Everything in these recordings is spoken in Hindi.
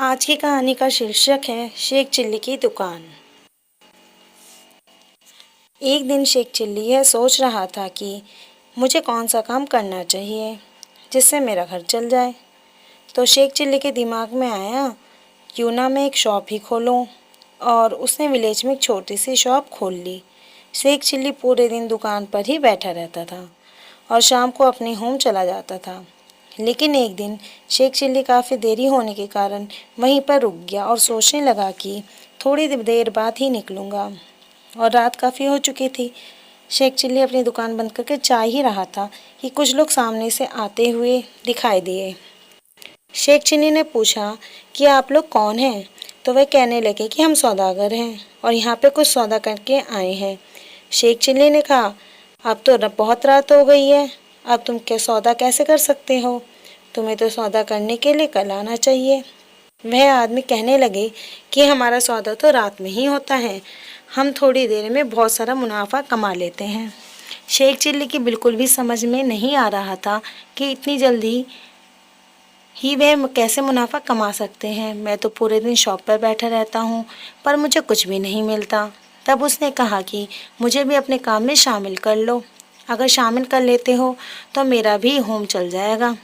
आज की कहानी का शीर्षक है शेख चिल्ली की दुकान। एक दिन शेख चिल्ली यह सोच रहा था कि मुझे कौन सा काम करना चाहिए जिससे मेरा घर चल जाए। तो शेख चिल्ली के दिमाग में आया, क्यों ना मैं एक शॉप ही खोलूं। और उसने विलेज में एक छोटी सी शॉप खोल ली। शेख चिल्ली पूरे दिन दुकान पर ही बैठा रहता था और शाम को अपने होम चला जाता था। लेकिन एक दिन शेख चिल्ली काफ़ी देरी होने के कारण वहीं पर रुक गया और सोचने लगा कि थोड़ी देर बाद ही निकलूँगा। और रात काफ़ी हो चुकी थी। शेख चिल्ली अपनी दुकान बंद करके जा ही रहा था कि कुछ लोग सामने से आते हुए दिखाई दिए। शेख चिल्ली ने पूछा कि आप लोग कौन हैं? तो वे कहने लगे कि हम सौदागर हैं और यहाँ पे कुछ सौदा करके आए हैं। शेख चिल्ली ने कहा, अब तो बहुत रात हो गई है, अब तुम क्या सौदा कैसे कर सकते हो? तुम्हें तो सौदा करने के लिए कल आना चाहिए। वह आदमी कहने लगे कि हमारा सौदा तो रात में ही होता है, हम थोड़ी देर में बहुत सारा मुनाफा कमा लेते हैं। शेख चिल्ली की बिल्कुल भी समझ में नहीं आ रहा था कि इतनी जल्दी ही वह कैसे मुनाफा कमा सकते हैं। मैं तो पूरे दिन शॉप पर बैठा रहता हूँ पर मुझे कुछ भी नहीं मिलता। तब उसने कहा कि मुझे भी अपने काम में शामिल कर लो, अगर शामिल कर लेते हो तो मेरा भी होम चल जाएगा।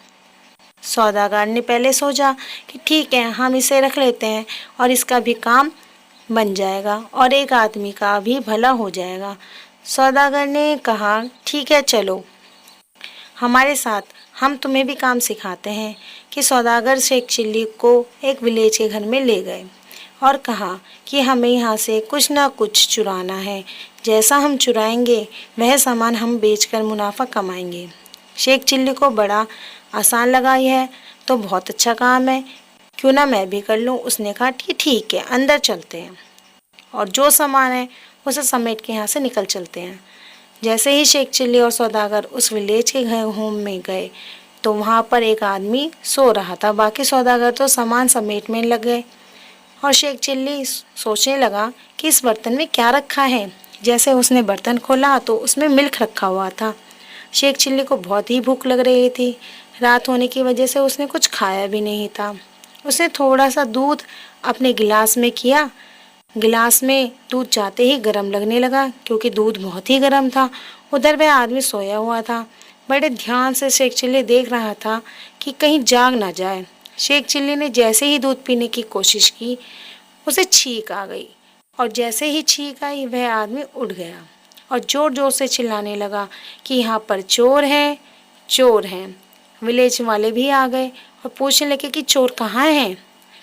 सौदागर ने पहले सोचा कि ठीक है, हम इसे रख लेते हैं और इसका भी काम बन जाएगा और एक आदमी का भी भला हो जाएगा। सौदागर ने कहा, ठीक है, चलो हमारे साथ, हम तुम्हें भी काम सिखाते हैं। कि सौदागर शेख चिल्ली को एक विलेज के घर में ले गए और कहा कि हमें यहाँ से कुछ ना कुछ चुराना है, जैसा हम चुराएंगे वह सामान हम बेचकर मुनाफा कमाएंगे। शेख चिल्ली को बड़ा आसान लगा, यह तो बहुत अच्छा काम है, क्यों ना मैं भी कर लूँ। उसने कहा कि ठीक है, अंदर चलते हैं और जो सामान है उसे समेट के यहाँ से निकल चलते हैं। जैसे ही शेख चिल्ली और सौदागर उस विलेज के घर होम में गए तो वहाँ पर एक आदमी सो रहा था। बाकी सौदागर तो सामान समेट में लग गए और शेख चिल्ली सोचने लगा कि इस बर्तन में क्या रखा है। जैसे उसने बर्तन खोला तो उसमें मिल्क रखा हुआ था। शेख चिल्ली को बहुत ही भूख लग रही थी। रात होने की वजह से उसने कुछ खाया भी नहीं था। उसने थोड़ा सा दूध अपने गिलास में किया। गिलास में दूध जाते ही गर्म लगने लगा, क्योंकि दूध बहुत ही गर्म था। उधर वह आदमी सोया हुआ था। बड़े ध्यान से शेख चिल्ली देख रहा था कि कहीं जाग ना जाए। शेख चिल्ली ने जैसे ही दूध पीने की कोशिश की, उसे छींक आ गई और जैसे ही छींक आई वह आदमी उठ गया और जोर जोर से चिल्लाने लगा कि यहाँ पर चोर है, चोर हैं। विलेज वाले भी आ गए और पूछने लगे कि चोर कहाँ हैं।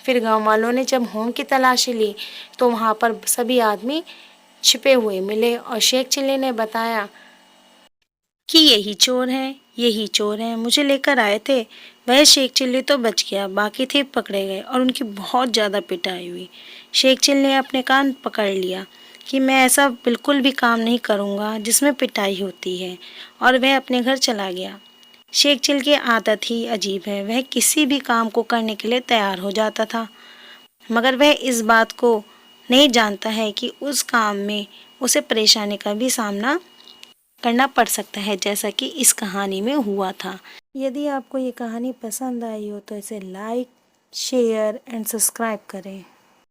फिर गांव वालों ने जब होम की तलाशी ली तो वहाँ पर सभी आदमी छिपे हुए मिले और शेख चिल्ली ने बताया कि यही चोर हैं, यही चोर हैं, मुझे लेकर आए थे। वह शेख चिल्ली तो बच गया, बाकी थे पकड़े गए और उनकी बहुत ज़्यादा पिटाई हुई। शेख चिल्ली ने अपने कान पकड़ लिया कि मैं ऐसा बिल्कुल भी काम नहीं करूँगा जिसमें पिटाई होती है, और वह अपने घर चला गया। शेख चिल्ली की आदत ही अजीब है, वह किसी भी काम को करने के लिए तैयार हो जाता था, मगर वह इस बात को नहीं जानता है कि उस काम में उसे परेशानी का भी सामना करना पड़ सकता है, जैसा कि इस कहानी में हुआ था। यदि आपको ये कहानी पसंद आई हो तो इसे लाइक, शेयर एंड सब्सक्राइब करें।